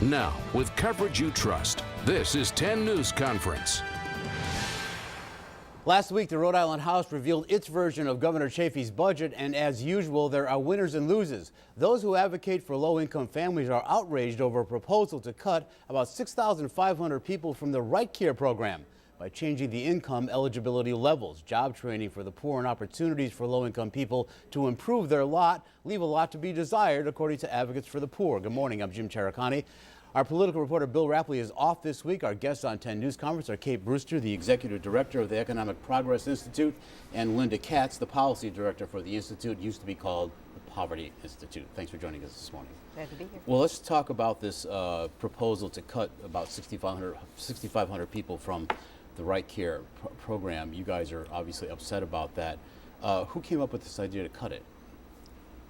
Now, with coverage you trust, this is 10 News Conference. Last week, the Rhode Island House revealed its version of Governor Chafee's budget, and as usual, there are winners and losers. Those who advocate for low-income families are outraged over a proposal to cut about 6,500 people from the Right Care program by changing the income eligibility levels. Job training for the poor and opportunities for low-income people to improve their lot leave a lot to be desired, according to advocates for the poor. Good morning, I'm Jim Cherricani. Our political reporter Bill Rapley is off this week. Our guests on 10 News Conference are Kate Brewster, the executive director of the Economic Progress Institute, and Linda Katz, the policy director for the institute. It used to be called the Poverty Institute. Thanks for joining us this morning. Glad to be here. Well, let's talk about this proposal to cut about 6,500 people from the Right Care program. You guys are obviously upset about that. Who came up with this idea to cut it?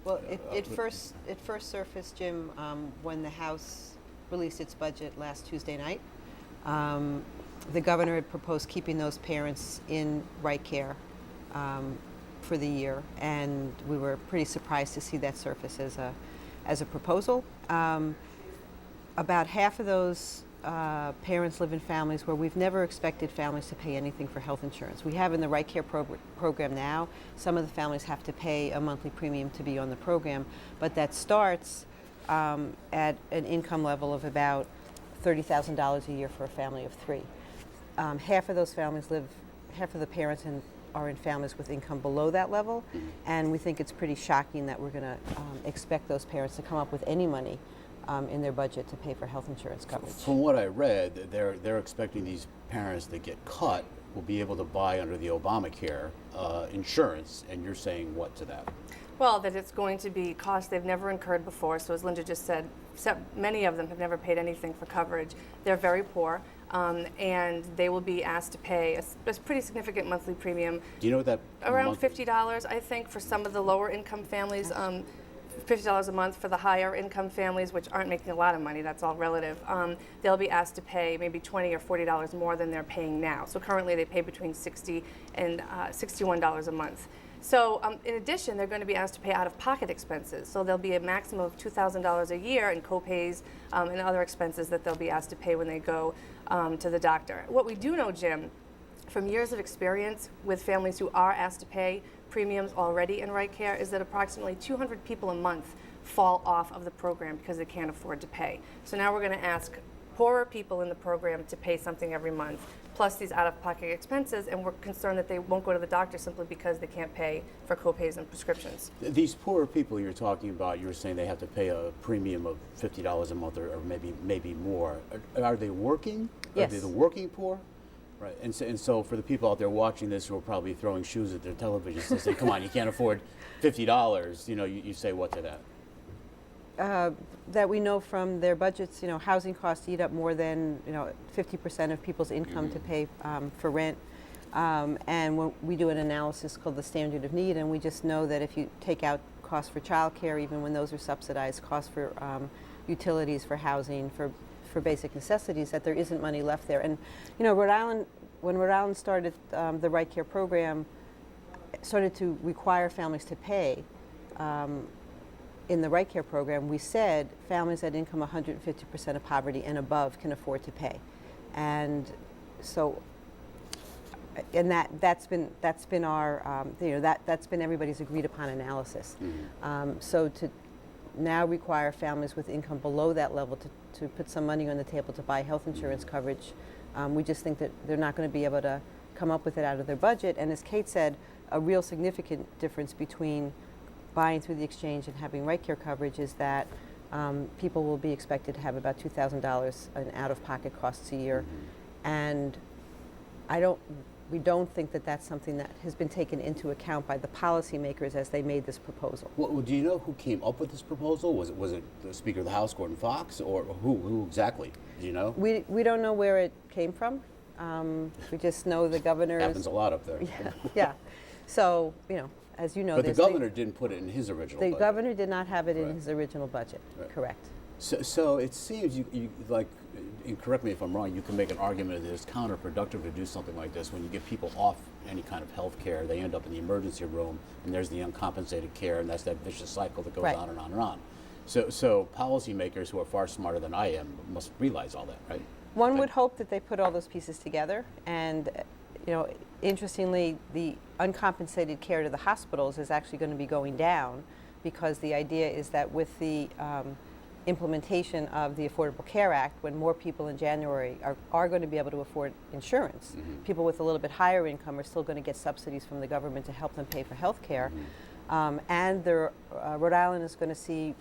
Well, it first surfaced, Jim, when the House released its budget last Tuesday night. The governor had proposed keeping those parents in Right Care for the year, and we were pretty surprised to see that surface as a proposal. About half of those parents live in families where we've never expected families to pay anything for health insurance. We have in the Right Care program now, some of the families have to pay a monthly premium to be on the program, but that starts at an income level of about $30,000 a year for a family of three. Half of those families half of the parents are in families with income below that level, and we think it's pretty shocking that we're going to expect those parents to come up with any money in their budget to pay for health insurance coverage. From what I read, they're expecting these parents that get cut will be able to buy under the Obamacare insurance, and you're saying what to that? Well, that it's going to be costs they've never incurred before. So as Linda just said, many of them have never paid anything for coverage. They're very poor, and they will be asked to pay a pretty significant monthly premium. Do you know what that? Around $50, I think, for some of the lower income families. $50 a month for the higher income families, which aren't making a lot of money, that's all relative. They'll be asked to pay maybe $20 or $40 more than they're paying now. So currently they pay between $60 and $61 a month. So in addition, they're going to be asked to pay out-of-pocket expenses. So there'll be a maximum of $2,000 a year in co-pays and other expenses that they'll be asked to pay when they go to the doctor. What we do know, Jim, from years of experience with families who are asked to pay premiums already in Right Care, is that approximately 200 people a month fall off of the program because they can't afford to pay. So now we're going to ask poorer people in the program to pay something every month, plus these out-of-pocket expenses, and we're concerned that they won't go to the doctor simply because they can't pay for co-pays and prescriptions. These poorer people you're talking about, you're saying they have to pay a premium of $50 a month or maybe more. Are they working? Yes. Are they the working poor? Right, and so for the people out there watching this who are probably throwing shoes at their televisions and say, come on, you can't afford $50, you say what to that? That we know from their budgets, housing costs eat up more than 50% of people's income to pay for rent. And when we do an analysis called the standard of need, and we just know that if you take out costs for childcare, even when those are subsidized, costs for utilities, for housing, for basic necessities, that there isn't money left there. And Rhode Island, when Rhode Island started the Right Care program, started to require families to pay in the Right Care program, we said families at income 150% of poverty and above can afford to pay. And so, and that's been our that's been everybody's agreed upon analysis. So to now require families with income below that level to put some money on the table to buy health insurance coverage, we just think that they're not going to be able to come up with it out of their budget. And as Kate said, a real significant difference between buying through the exchange and having Right Care coverage is that people will be expected to have about $2,000 in out-of-pocket costs a year. And we don't think that that's something that has been taken into account by the policymakers as they made this proposal. Well, do you know who came up with this proposal? Was it the Speaker of the House, Gordon Fox, or who exactly? Do you know? We don't know where it came from. We just know the governor. Happens a lot up there. Yeah. So as you know, but the governor didn't put it in his original budget. The governor did not have it in his original budget. Right. Correct. So it seems you like, and correct me if I'm wrong, you can make an argument that it's counterproductive to do something like this when you get people off any kind of health care. They end up in the emergency room, and there's the uncompensated care, and that's that vicious cycle that goes on and on and on. So policymakers who are far smarter than I am must realize all that, right? One would hope that they put all those pieces together, and interestingly, the uncompensated care to the hospitals is actually going to be going down, because the idea is that with the implementation of the Affordable Care Act, when more people in January are going to be able to afford insurance, people with a little bit higher income are still going to get subsidies from the government to help them pay for health care. And Rhode Island is going to see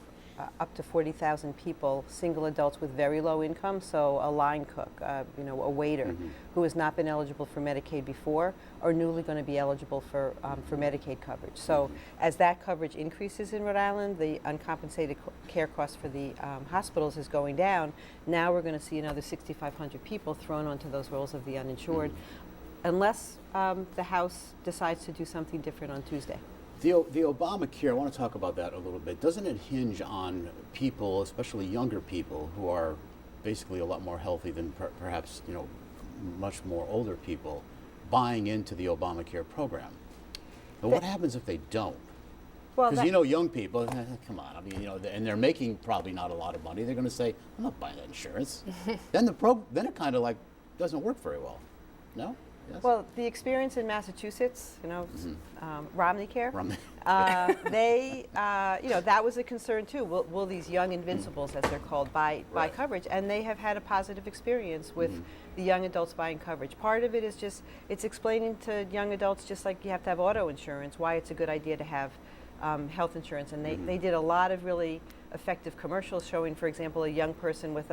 up to 40,000 people, single adults with very low income, so a line cook, a waiter who has not been eligible for Medicaid before, are newly going to be eligible for Medicaid coverage. So as that coverage increases in Rhode Island, the uncompensated care costs for the hospitals is going down. Now we're going to see another 6,500 people thrown onto those rolls of the uninsured, unless the House decides to do something different on Tuesday. The Obamacare, I want to talk about that a little bit. Doesn't it hinge on people, especially younger people, who are basically a lot more healthy than perhaps much more older people, buying into the Obamacare program? But what happens if they don't? Well, Because young people, come on. I mean, and they're making probably not a lot of money. They're going to say, "I'm not buying that insurance." then it kind of like doesn't work very well. No. Yes. Well, the experience in Massachusetts, Romney Care, that was a concern too. Will these young invincibles, as they're called, buy coverage? And they have had a positive experience with the young adults buying coverage. Part of it is it's explaining to young adults, just like you have to have auto insurance, why it's a good idea to have health insurance. And they did a lot of really effective commercials showing, for example, a young person with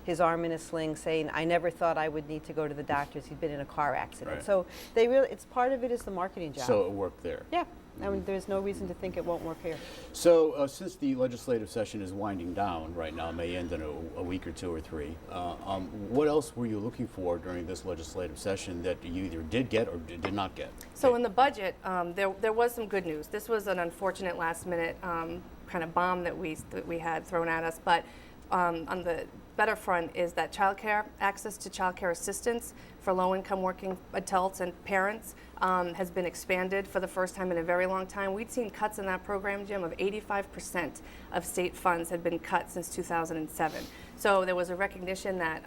his arm in a sling saying, "I never thought I would need to go to the doctors." He'd been in a car accident. Right. So it's part of it is the marketing job. So it worked there. Yeah. I mean, there's no reason to think it won't work here. So since the legislative session is winding down right now, it may end in a week or two or three, what else were you looking for during this legislative session that you either did get or did not get? So in the budget, there was some good news. This was an unfortunate last-minute kind of bomb that we had thrown at us, but on the better front is that childcare, access to childcare assistance for low-income working adults and parents has been expanded for the first time in a very long time. We'd seen cuts in that program, Jim, of 85% of state funds had been cut since 2007. So there was a recognition that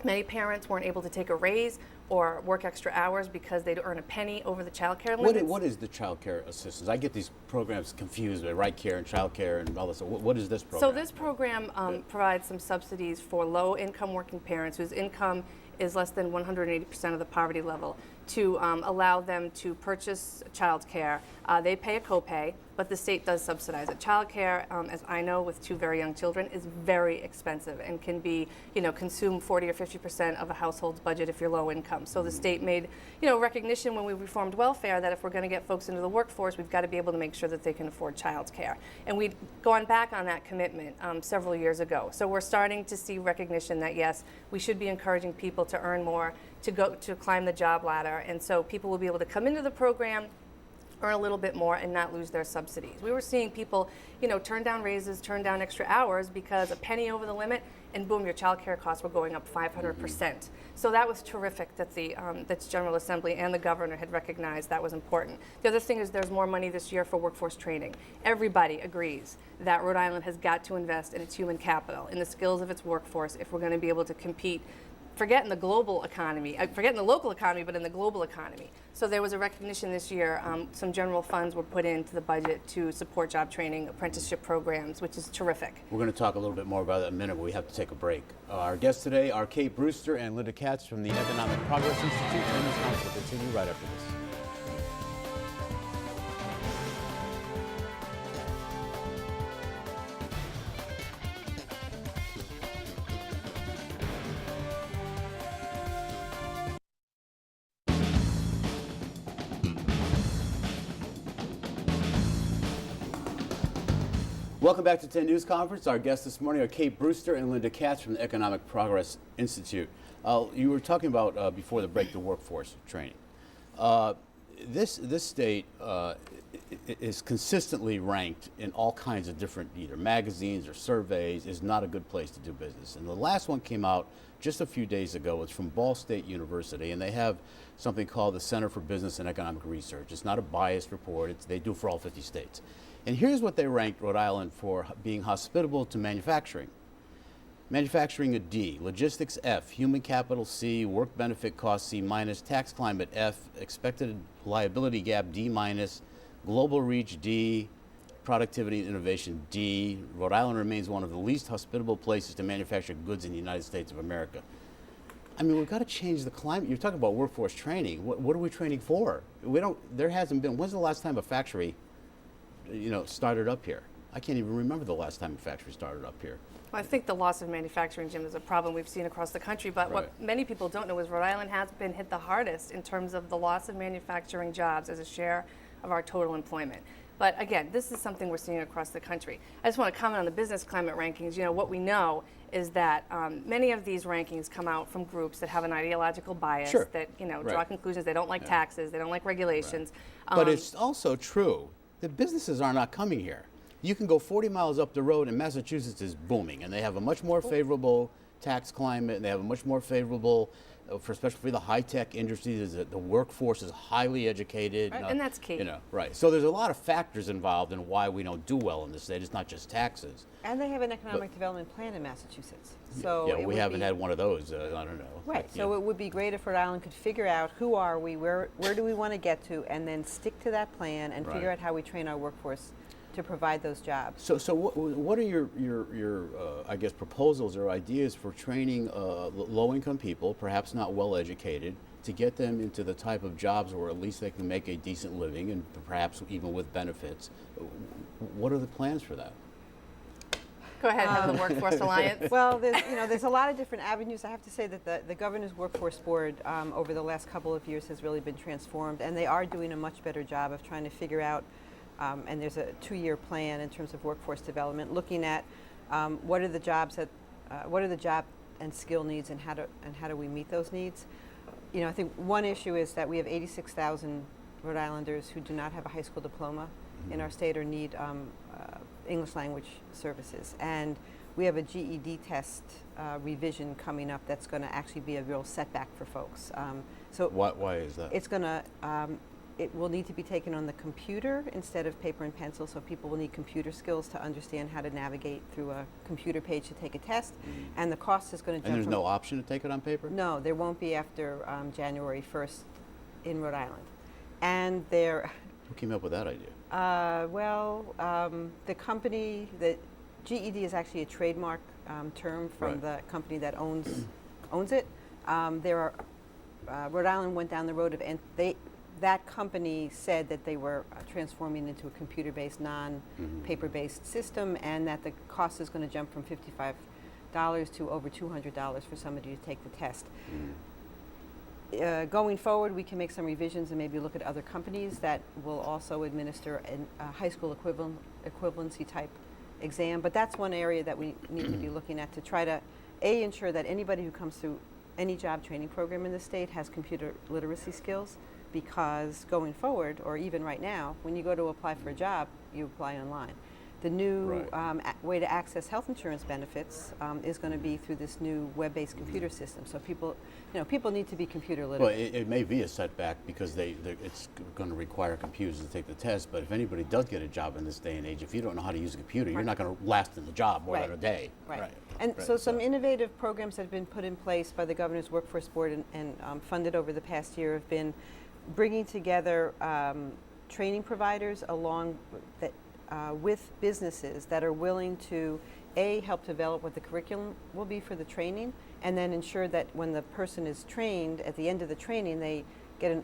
many parents weren't able to take a raise or work extra hours because they'd earn a penny over the child care limits. What is the child care assistance? I get these programs confused with right care and child care and all this. What is this program? So this program provides some subsidies for low-income working parents whose income is less than 180% of the poverty level, to allow them to purchase child care. They pay a copay, but the state does subsidize it. Child care, as I know, with two very young children, is very expensive and can be, consume 40 or 50% of a household's budget if you're low income. So the state made, recognition when we reformed welfare that if we're going to get folks into the workforce, we've got to be able to make sure that they can afford child care. And we'd gone back on that commitment several years ago. So we're starting to see recognition that, yes, we should be encouraging people to earn more, to climb the job ladder. And so people will be able to come into the program, earn a little bit more, and not lose their subsidies. We were seeing people, turn down raises, turn down extra hours because a penny over the limit, and boom, your child care costs were going up 500%. So that was terrific that the General Assembly and the governor had recognized that was important. The other thing is there's more money this year for workforce training. Everybody agrees that Rhode Island has got to invest in its human capital, in the skills of its workforce, if we're going to be able to compete. Forget in the global economy, forget in the local economy, but in the global economy. So there was a recognition this year, some general funds were put into the budget to support job training, apprenticeship programs, which is terrific. We're going to talk a little bit more about that in a minute, but we have to take a break. Our guests today are Kate Brewster and Linda Katz from the Economic Progress Institute, and this conference will continue right after this. Welcome back to 10 News Conference. Our guests this morning are Kate Brewster and Linda Katz from the Economic Progress Institute. You were talking about before the break the workforce training. This state is consistently ranked in all kinds of different either magazines or surveys is not a good place to do business. And the last one came out just a few days ago. It's from Ball State University, and they have something called the Center for Business and Economic Research. It's not a biased report. They do for all 50 states. And here's what they ranked Rhode Island for: being hospitable to manufacturing. Manufacturing a D, logistics F, human capital C, work benefit cost C minus, tax climate F, expected liability gap D minus, global reach D, productivity and innovation D. Rhode Island remains one of the least hospitable places to manufacture goods in the United States of America. I mean, we've got to change the climate. You're talking about workforce training. What are we training for? There hasn't been, when's the last time a factory, started up here? I can't even remember the last time a factory started up here. Well, I think the loss of manufacturing, Jim, is a problem we've seen across the country, but what many people don't know is Rhode Island has been hit the hardest in terms of the loss of manufacturing jobs as a share of our total employment. But again, this is something we're seeing across the country. I just want to comment on the business climate rankings. What we know is that many of these rankings come out from groups that have an ideological bias, that draw conclusions. They don't like taxes, they don't like regulations. But it's also true that businesses are not coming here. You can go 40 miles up the road and Massachusetts is booming, and they have a much more favorable tax climate, and they have a much more favorable, especially for the high-tech industries, the workforce is highly educated. Right, and that's key. So there's a lot of factors involved in why we don't do well in this state. It's not just taxes. And they have an economic development plan in Massachusetts. So we haven't had one of those. I don't know. Right. So it would be great if Rhode Island could figure out who are we, where do we want to get to, and then stick to that plan and figure out how we train our workforce to provide those jobs. So what are your I guess proposals or ideas for training low-income people, perhaps not well-educated, to get them into the type of jobs where at least they can make a decent living and perhaps even with benefits? What are the plans for that? Go ahead, have the Workforce Alliance. Well, there's a lot of different avenues. I have to say that the Governor's Workforce Board over the last couple of years has really been transformed, and they are doing a much better job of trying to figure out, and there's a 2-year plan in terms of workforce development, looking at what are the job and skill needs, and how do we meet those needs. I think one issue is that we have 86,000 Rhode Islanders who do not have a high school diploma in our state or need English language services, and we have a GED test revision coming up that's going to actually be a real setback for folks. So why is that? It's going to it will need to be taken on the computer instead of paper and pencil, so people will need computer skills to understand how to navigate through a computer page to take a test, and the cost is going to jump. And there's no option to take it on paper? No, there won't be after January 1st in Rhode Island. And there... Who came up with that idea? The company, the GED is actually a trademark term from the company that owns it. Rhode Island went down the road of, and that company said that they were transforming into a computer-based, non-paper-based system, and that the cost is going to jump from $55 to over $200 for somebody to take the test. Going forward, we can make some revisions and maybe look at other companies that will also administer a high school equivalency type exam. But that's one area that we need to be looking at to try to, ensure that anybody who comes through any job training program in the state has computer literacy skills, because going forward, or even right now, when you go to apply for a job, you apply online. The new way to access health insurance benefits is going to be through this new web-based computer system. So people need to be computer literate. Well, it may be a setback because it's going to require computers to take the test. But if anybody does get a job in this day and age, if you don't know how to use a computer, you're not going to last in the job more than a day. Right. And so some innovative programs that have been put in place by the Governor's Workforce Board and funded over the past year have been bringing together training providers along with businesses that are willing to help develop what the curriculum will be for the training, and then ensure that when the person is trained, at the end of the training, they get an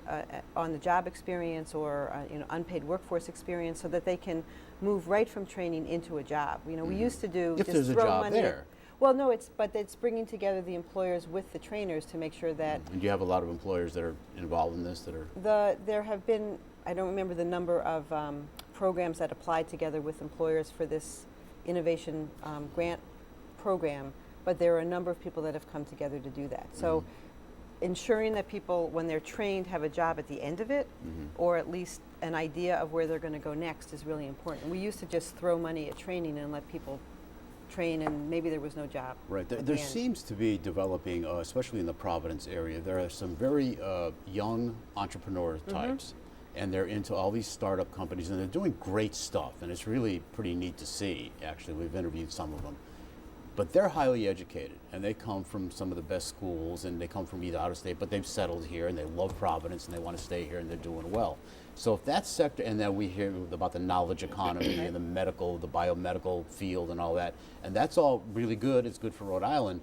on-the-job experience or unpaid workforce experience, so that they can move right from training into a job. We used to do if just there's throw a job money. there. Well, no, it's bringing together the employers with the trainers to make sure that. And do you have a lot of employers that are involved in this that are? There have been, I don't remember the number of programs that applied together with employers for this innovation grant program, but there are a number of people that have come together to do that. So ensuring that people, when they're trained, have a job at the end of it, or at least an idea of where they're going to go next, is really important. We used to just throw money at training and let people train, and maybe there was no job. Right. There seems to be developing, especially in the Providence area, there are some very young entrepreneur types and they're into all these startup companies, and they're doing great stuff, and it's really pretty neat to see. Actually, we've interviewed some of them. But they're highly educated, and they come from some of the best schools, and they come from either out of state, but they've settled here, and they love Providence, and they want to stay here, and they're doing well. So if that sector, and then we hear about the knowledge economy and the medical, the biomedical field and all that, and that's all really good. It's good for Rhode Island,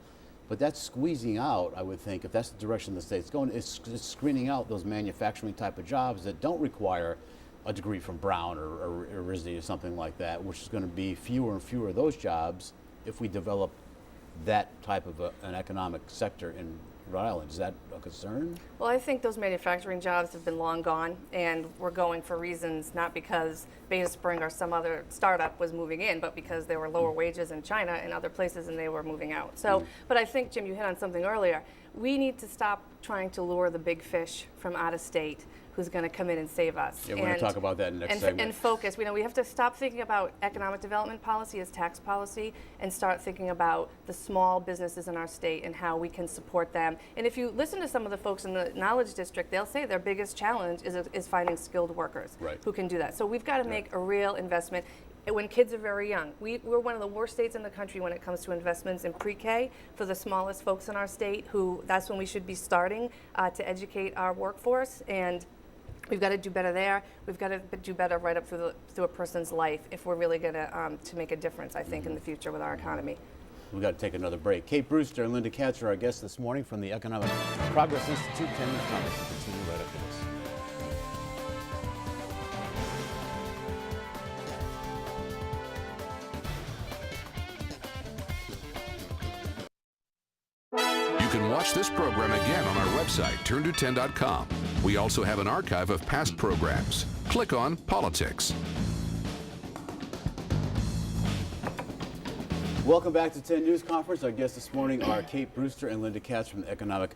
but that's squeezing out, I would think, if that's the direction the state's going, it's screening out those manufacturing type of jobs that don't require a degree from Brown or RISD or something like that, which is going to be fewer and fewer of those jobs if we develop that type of an economic sector in Rhode Island. Is that a concern? Well, I think those manufacturing jobs have been long gone, and we're going for reasons not because Beta Spring or some other startup was moving in, but because there were lower wages in China and other places and they were moving out. So, but I think, Jim, you hit on something earlier. We need to stop trying to lure the big fish from out of state who's going to come in and save us. Yeah, we're going to talk about that in the next segment. And focus. We have to stop thinking about economic development policy as tax policy and start thinking about the small businesses in our state and how we can support them. And if you listen to some of the folks in the Knowledge District, they'll say their biggest challenge is finding skilled workers who can do that. So we've got to make a real investment. When kids are very young. We're one of the worst states in the country when it comes to investments in pre-K for the smallest folks in our state, that's when we should be starting to educate our workforce. And we've got to do better there. We've got to do better right up through a person's life if we're really going to make a difference, I think, in the future with our economy. We've got to take another break. Kate Brewster and Linda Katz are our guests this morning from the Economic Progress Institute. 10 News Conference will continue right after this. You can watch this program again on our website, turnto10.com. We also have an archive of past programs. Click on Politics. Welcome back to 10 News Conference. Our guests this morning are Kate Brewster and Linda Katz from the Economic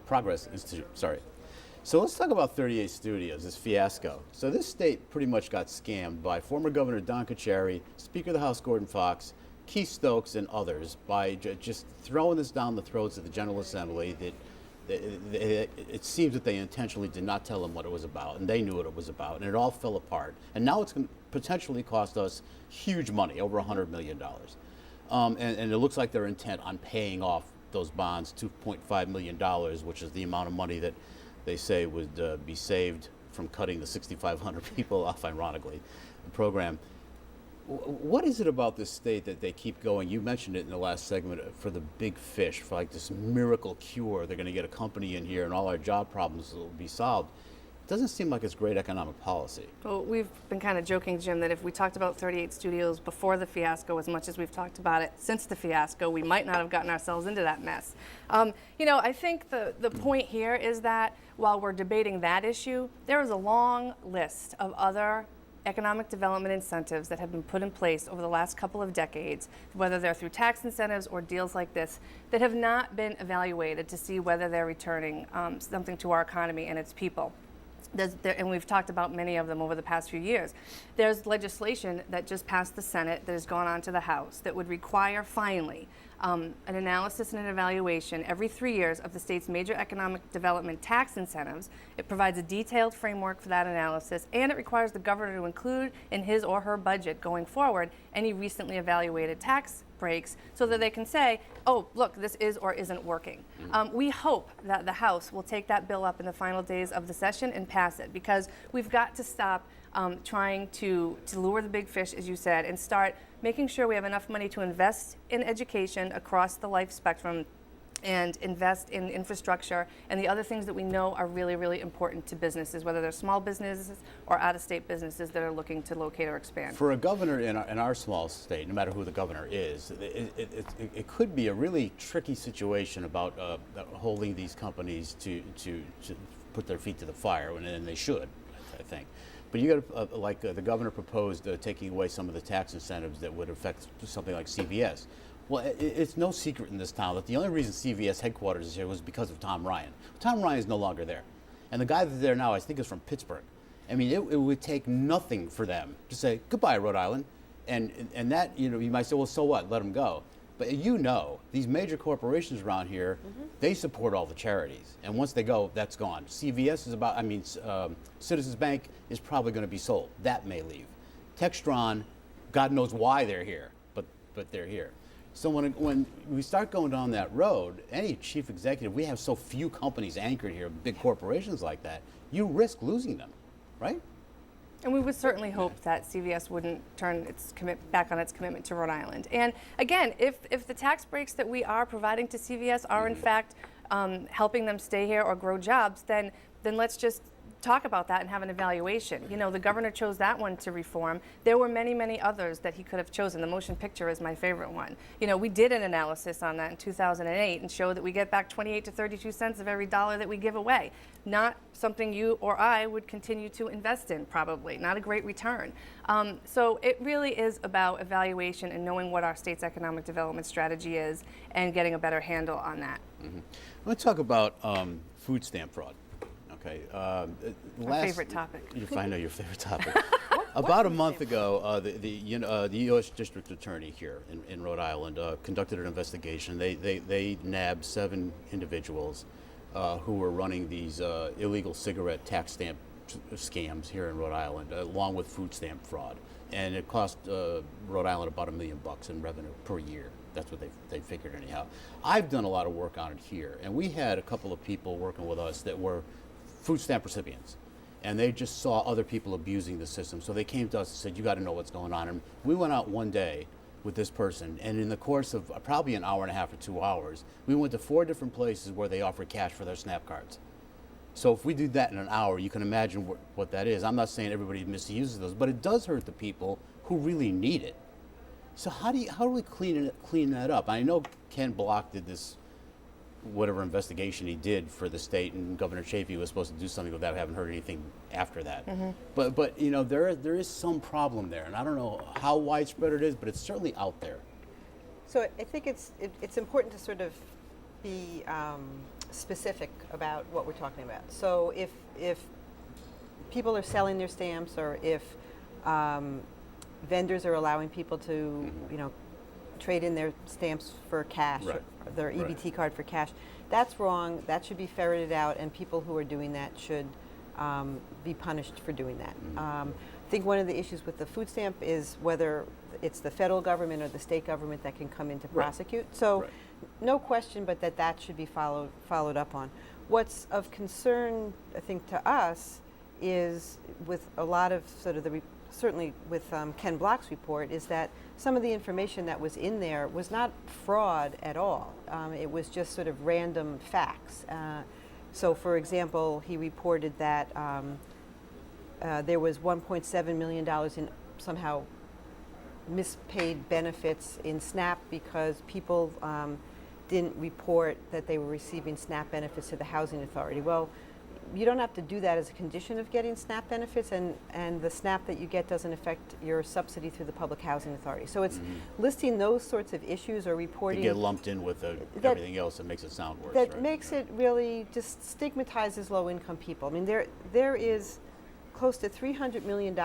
Progress Institute. So let's talk about 38 Studios, this fiasco. So this state pretty much got scammed by former Governor Don Carcieri, Speaker of the House Gordon Fox, Keith Stokes, and others by just throwing this down the throats of the General Assembly. It seems that they intentionally did not tell them what it was about, and they knew what it was about, and it all fell apart. And now it's going to potentially cost us huge money, over $100 million. And it looks like they're intent on paying off those bonds, $2.5 million, which is the amount of money that they say would be saved from cutting the 6,500 people off, ironically, the program. What is it about this state that they keep going? You mentioned it in the last segment for the big fish, for like this miracle cure. They're going to get a company in here and all our job problems will be solved. It doesn't seem like it's great economic policy. Well, we've been kind of joking, Jim, that if we talked about 38 Studios before the fiasco as much as we've talked about it since the fiasco, we might not have gotten ourselves into that mess. I think the point here is that while we're debating that issue, there is a long list of other economic development incentives that have been put in place over the last couple of decades, whether they're through tax incentives or deals like this, that have not been evaluated to see whether they're returning something to our economy and its people. And we've talked about many of them over the past few years. There's legislation that just passed the Senate that has gone on to the House that would require, finally, an analysis and an evaluation every 3 years of the state's major economic development tax incentives. It provides a detailed framework for that analysis, and it requires the governor to include in his or her budget going forward any recently evaluated tax breaks so that they can say, oh, look, this is or isn't working. We hope that the House will take that bill up in the final days of the session and pass it, because we've got to stop trying to lure the big fish, as you said, and start making sure we have enough money to invest in education across the life spectrum and invest in infrastructure and the other things that we know are really, really important to businesses, whether they're small businesses or out-of-state businesses that are looking to locate or expand. For a governor in our small state, no matter who the governor is, it could be a really tricky situation about holding these companies to put their feet to the fire, and they should, I think. But you got the governor proposed taking away some of the tax incentives that would affect something like CVS. Well, it's no secret in this town that the only reason CVS headquarters is here was because of Tom Ryan. Tom Ryan is no longer there. And the guy that's there now, I think, is from Pittsburgh. I mean, it would take nothing for them to say, goodbye, Rhode Island. And that, you might say, well, so what? Let them go. But you know, these major corporations around here, they support all the charities. And once they go, that's gone. CVS is about, Citizens Bank is probably going to be sold. That may leave. Textron, God knows why they're here, but they're here. So when we start going down that road, any chief executive, we have so few companies anchored here, big corporations like that, you risk losing them, right? And we would certainly hope that CVS wouldn't turn back on its commitment to Rhode Island. And again, if the tax breaks that we are providing to CVS are in fact helping them stay here or grow jobs, then let's just talk about that and have an evaluation. You know, the governor chose that one to reform. There were many, many others that he could have chosen. The motion picture is my favorite one. You know, we did an analysis on that in 2008 and showed that we get back 28 to 32 cents of every dollar that we give away. Not something you or I would continue to invest in, probably. Not a great return. So it really is about evaluation and knowing what our state's economic development strategy is and getting a better handle on that. Let's talk about food stamp fraud. Okay. My favorite topic. I know your favorite topic. About a month ago, the U.S. District Attorney here in Rhode Island conducted an investigation. They nabbed 7 individuals who were running these illegal cigarette tax stamp scams here in Rhode Island, along with food stamp fraud. And it cost Rhode Island about $1 million in revenue per year. That's what they figured anyhow. I've done a lot of work on it here, and we had a couple of people working with us that were food stamp recipients, and they just saw other people abusing the system. So they came to us and said, you got to know what's going on. And we went out one day with this person, and in the course of probably an hour and a half or 2 hours, we went to 4 different places where they offered cash for their SNAP cards. So if we do that in an hour, you can imagine what that is. I'm not saying everybody misuses those, but it does hurt the people who really need it. So how do we clean that up? I know Ken Block did this, whatever investigation he did for the state, and Governor Chafee was supposed to do something with that. I haven't heard anything after that. But you know, there is some problem there, and I don't know how widespread it is, but it's certainly out there. So I think it's important to sort of be specific about what we're talking about. So if people are selling their stamps, or if vendors are allowing people to trade in their stamps for cash, Right. or their EBT card for cash, that's wrong. That should be ferreted out, and people who are doing that should be punished for doing that. I think one of the issues with the food stamp is whether it's the federal government or the state government that can come in to prosecute. So no question but that should be followed up on. What's of concern, I think, to us is with a lot of sort of certainly with Ken Block's report, is that some of the information that was in there was not fraud at all. It was just sort of random facts. So for example, he reported that there was $1.7 million in somehow mispaid benefits in SNAP because people didn't report that they were receiving SNAP benefits to the Housing Authority. Well, you don't have to do that as a condition of getting SNAP benefits, and the SNAP that you get doesn't affect your subsidy through the Public Housing Authority. So it's listing those sorts of issues or reporting. To get lumped in with everything else, that makes it sound worse. That makes it really just stigmatizes low-income people. I mean, there is close to $300 million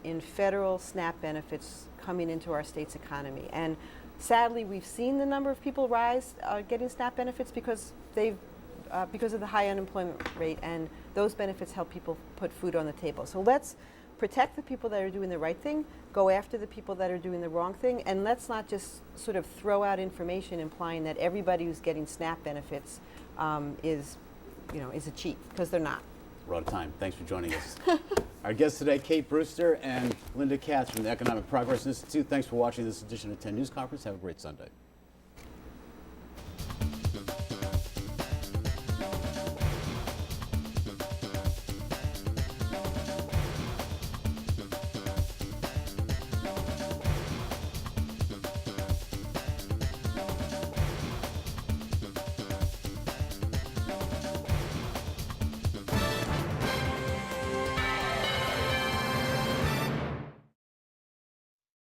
in federal SNAP benefits coming into our state's economy, and sadly, we've seen the number of people rise getting SNAP benefits because of the high unemployment rate, and those benefits help people put food on the table. So let's protect the people that are doing the right thing, go after the people that are doing the wrong thing, and let's not just sort of throw out information implying that everybody who's getting SNAP benefits is a cheat, because they're not. We're out of time. Thanks for joining us. Our guests today, Kate Brewster and Linda Katz from the Economic Progress Institute. Thanks for watching this edition of 10 News Conference. Have a great Sunday.